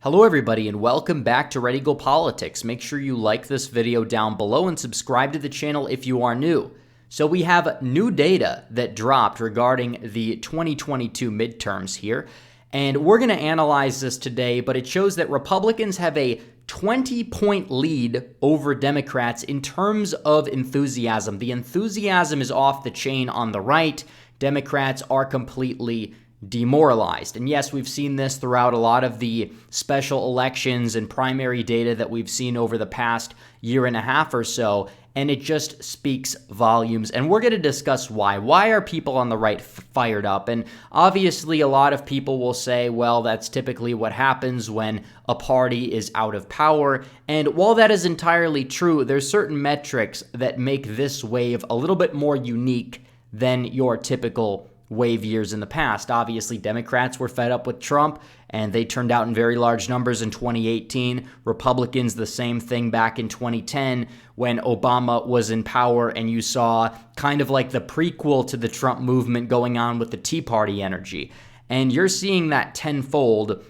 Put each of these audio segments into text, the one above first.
Hello everybody and welcome back to Red Eagle Politics. Make sure you like this video down below and subscribe to the channel if you are new. So we have new data that dropped regarding the 2022 midterms here, and we're going to analyze this today, but it shows that Republicans have a 20-point lead over Democrats in terms of enthusiasm. The enthusiasm is off the chain on the right. Democrats are completely demoralized. And yes, we've seen this throughout a lot of the special elections and primary data that we've seen over the past year and a half or so, and it just speaks volumes. And we're going to discuss why. Why are people on the right fired up? And obviously, a lot of people will say, well, that's typically what happens when a party is out of power. And while that is entirely true, there's certain metrics that make this wave a little bit more unique than your typical wave years in the past. Obviously, Democrats were fed up with Trump, and they turned out in very large numbers in 2018. Republicans, the same thing back in 2010 when Obama was in power, and you saw kind of like the prequel to the Trump movement going on with the Tea Party energy. And you're seeing that tenfold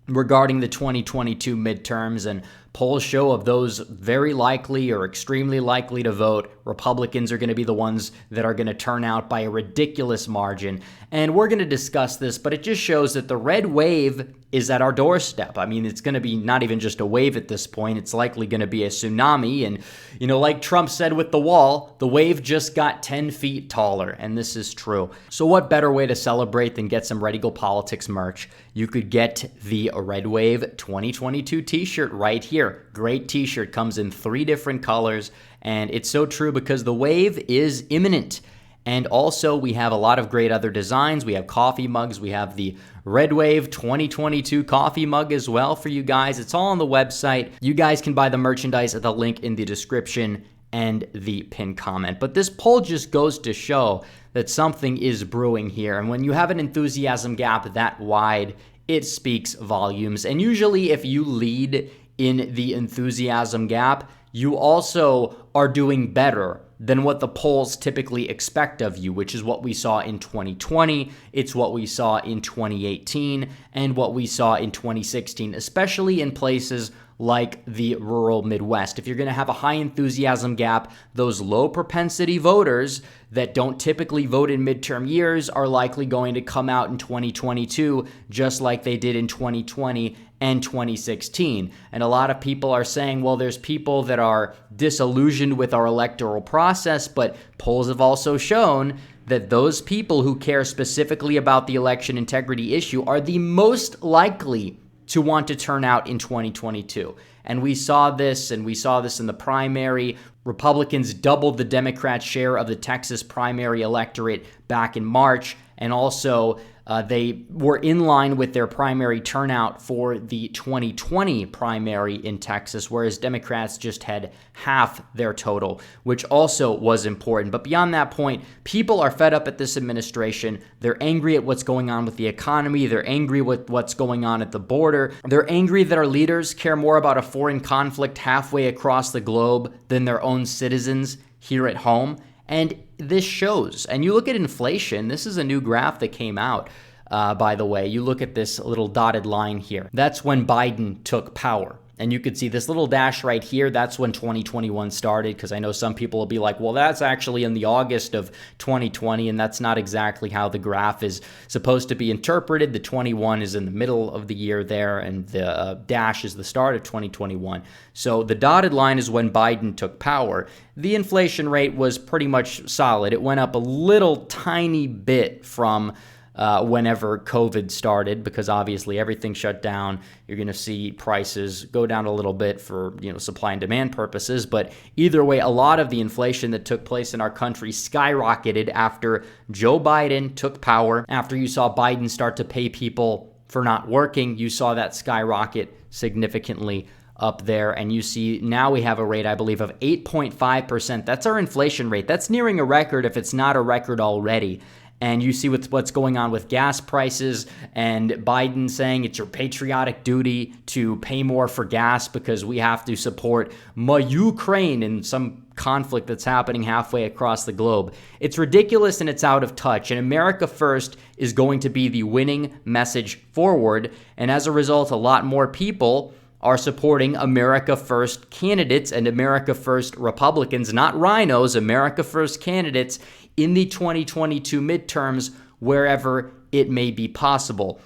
regarding the 2022 midterms, and polls show of those very likely or extremely likely to vote, Republicans are going to be the ones that are going to turn out by a ridiculous margin. And we're going to discuss this, but it just shows that the red wave is at our doorstep. I mean, it's going to be not even just a wave at this point. It's likely going to be a tsunami. And, like Trump said with the wall, the wave just got 10 feet taller. And this is true. So what better way to celebrate than get some Red Eagle Politics merch? You could get the Red Wave 2022 t-shirt right here. Great t-shirt, comes in 3 different colors, and it's so true because the wave is imminent. And also, we have a lot of great other designs. We have coffee mugs. We have the Red Wave 2022 coffee mug as well for you guys. It's all on the website. You guys can buy the merchandise at the link in the description and the pinned comment. But this poll just goes to show that something is brewing here. And when you have an enthusiasm gap that wide, it speaks volumes. And usually if you lead in the enthusiasm gap, you also are doing better than what the polls typically expect of you, which is what we saw in 2020, it's what we saw in 2018, and what we saw in 2016, especially in places like the rural Midwest. If you're going to have a high enthusiasm gap, those low propensity voters that don't typically vote in midterm years are likely going to come out in 2022, just like they did in 2020 and 2016. And a lot of people are saying, well, there's people that are disillusioned with our electoral process, but polls have also shown that those people who care specifically about the election integrity issue are the most likely to want to turn out in 2022. And we saw this in the primary. Republicans doubled the Democrat share of the Texas primary electorate back in March, and also they were in line with their primary turnout for the 2020 primary in Texas, whereas Democrats just had half their total, which also was important. But beyond that point, people are fed up at this administration. They're angry at what's going on with the economy. They're angry with what's going on at the border. They're angry that our leaders care more about a foreign conflict halfway across the globe than their own citizens here at home. And this shows. And you look at inflation. This is a new graph that came out, by the way. You look at this little dotted line here. That's when Biden took power. And you could see this little dash right here. That's when 2021 started, because I know some people will be like, well, that's actually in the August of 2020, and that's not exactly how the graph is supposed to be interpreted. The 21 is in the middle of the year there, and the dash is the start of 2021. So the dotted line is when Biden took power. The inflation rate was pretty much solid. It went up a little tiny bit from whenever COVID started, because obviously everything shut down. You're going to see prices go down a little bit for supply and demand purposes. But either way, a lot of the inflation that took place in our country skyrocketed after Joe Biden took power. After you saw Biden start to pay people for not working, you saw that skyrocket significantly up there. And you see now we have a rate, I believe, of 8.5%. That's our inflation rate. That's nearing a record if it's not a record already. And you see what's going on with gas prices, and Biden saying it's your patriotic duty to pay more for gas because we have to support my Ukraine in some conflict that's happening halfway across the globe. It's ridiculous and it's out of touch. And America First is going to be the winning message forward. And as a result, a lot more people are supporting America First candidates and America First Republicans, not rhinos, America First candidates in the 2022 midterms, wherever it may be possible.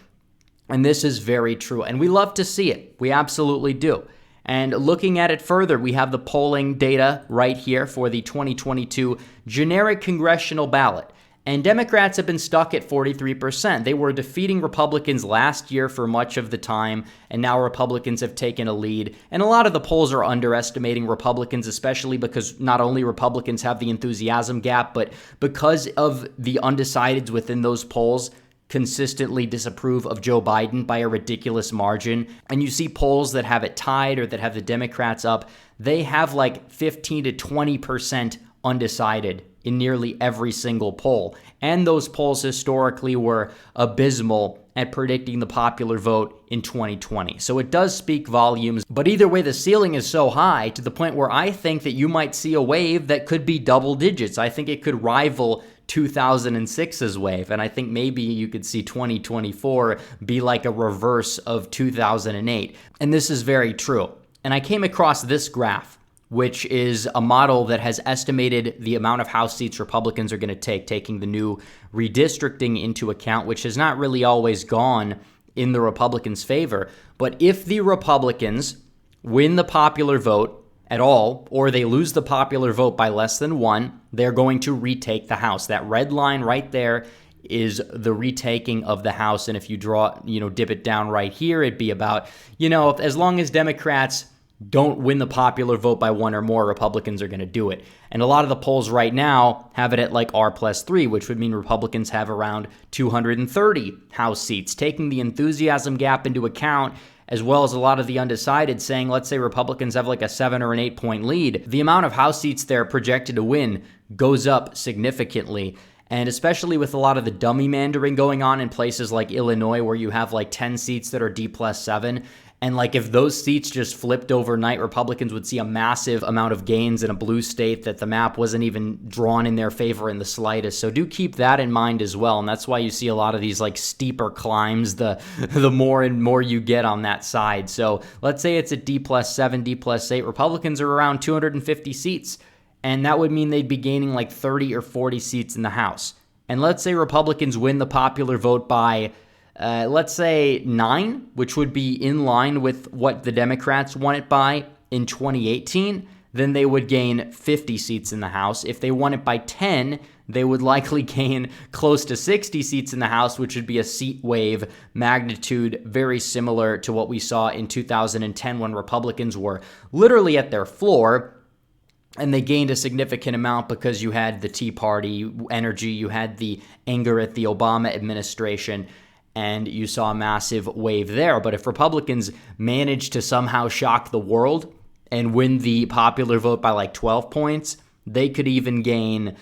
And this is very true. And we love to see it. We absolutely do. And looking at it further, we have the polling data right here for the 2022 generic congressional ballot. And Democrats have been stuck at 43%. They were defeating Republicans last year for much of the time, and now Republicans have taken a lead. And a lot of the polls are underestimating Republicans, especially because not only Republicans have the enthusiasm gap, but because of the undecideds within those polls consistently disapprove of Joe Biden by a ridiculous margin. And you see polls that have it tied or that have the Democrats up, they have like 15 to 20% undecided in nearly every single poll. And those polls historically were abysmal at predicting the popular vote in 2020. So it does speak volumes. But either way, the ceiling is so high to the point where I think that you might see a wave that could be double digits. I think it could rival 2006's wave. And I think maybe you could see 2024 be like a reverse of 2008. And this is very true. And I came across this graph, which is a model that has estimated the amount of House seats Republicans are going to take, taking the new redistricting into account, which has not really always gone in the Republicans' favor. But if the Republicans win the popular vote at all, or they lose the popular vote by less than one, they're going to retake the House. That red line right there is the retaking of the House. And if you dip it down right here, it'd be about, as long as Democrats don't win the popular vote by one or more, Republicans are going to do it. And a lot of the polls right now have it at like R+3, which would mean Republicans have around 230 House seats. Taking the enthusiasm gap into account, as well as a lot of the undecided saying, let's say Republicans have like a 7 or an 8 point lead, the amount of House seats they're projected to win goes up significantly. And especially with a lot of the dummy mandering going on in places like Illinois, where you have like 10 seats that are D+7. And like if those seats just flipped overnight, Republicans would see a massive amount of gains in a blue state that the map wasn't even drawn in their favor in the slightest. So do keep that in mind as well. And that's why you see a lot of these like steeper climbs the more and more you get on that side. So let's say it's a D+7, D+8. Republicans are around 250 seats. And that would mean they'd be gaining like 30 or 40 seats in the House. And let's say Republicans win the popular vote by let's say 9, which would be in line with what the Democrats won it by in 2018, then they would gain 50 seats in the House. If they won it by 10, they would likely gain close to 60 seats in the House, which would be a seat wave magnitude very similar to what we saw in 2010 when Republicans were literally at their floor. And they gained a significant amount because you had the Tea Party energy, you had the anger at the Obama administration, and you saw a massive wave there. But if Republicans manage to somehow shock the world and win the popular vote by like 12 points, they could even gain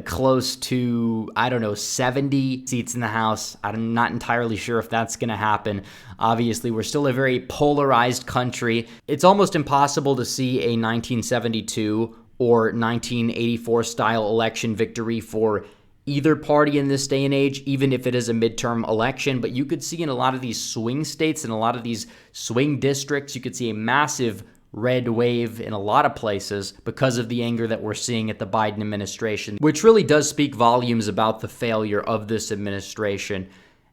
close to, 70 seats in the House. I'm not entirely sure if that's going to happen. Obviously, we're still a very polarized country. It's almost impossible to see a 1972 or 1984 style election victory for either party in this day and age, even if it is a midterm election. But you could see in a lot of these swing states and a lot of these swing districts, you could see a massive red wave in a lot of places because of the anger that we're seeing at the Biden administration, which really does speak volumes about the failure of this administration.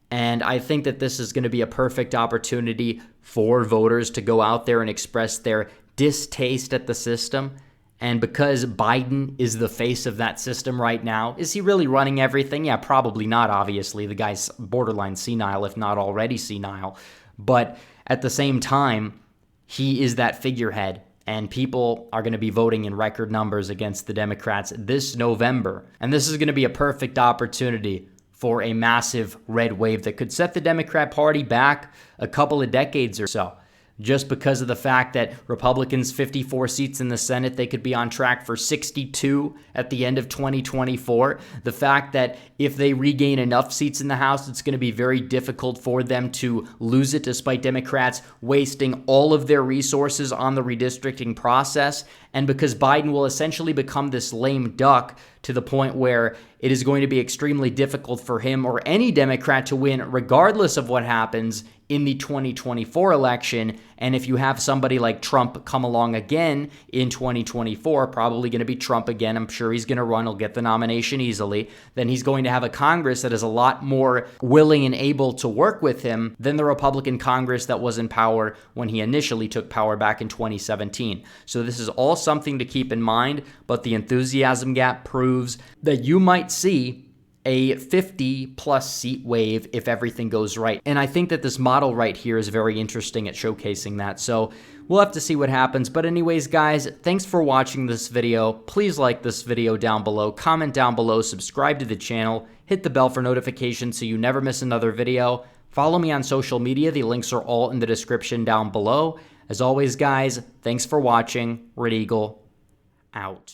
And I think that this is going to be a perfect opportunity for voters to go out there and express their distaste at the system. And because Biden is the face of that system right now, is he really running everything? Yeah, probably not, obviously. The guy's borderline senile, if not already senile. But at the same time, he is that figurehead, and people are going to be voting in record numbers against the Democrats this November. And this is going to be a perfect opportunity for a massive red wave that could set the Democrat Party back a couple of decades or so. just because of the fact that Republicans 54 seats in the Senate, they could be on track for 62 at the end of 2024. The fact that if they regain enough seats in the House, it's going to be very difficult for them to lose it, despite Democrats wasting all of their resources on the redistricting process. And because Biden will essentially become this lame duck to the point where it is going to be extremely difficult for him or any Democrat to win, regardless of what happens in the 2024 election. And if you have somebody like Trump come along again in 2024, probably going to be Trump again, I'm sure he's going to run, he'll get the nomination easily, then he's going to have a Congress that is a lot more willing and able to work with him than the Republican Congress that was in power when he initially took power back in 2017. So this is all something to keep in mind, but the enthusiasm gap proves that you might see a 50-plus seat wave if everything goes right. And I think that this model right here is very interesting at showcasing that. So we'll have to see what happens. But anyways, guys, thanks for watching this video. Please like this video down below, comment down below, subscribe to the channel, hit the bell for notifications so you never miss another video. Follow me on social media. The links are all in the description down below. As always, guys, thanks for watching. Red Eagle, out.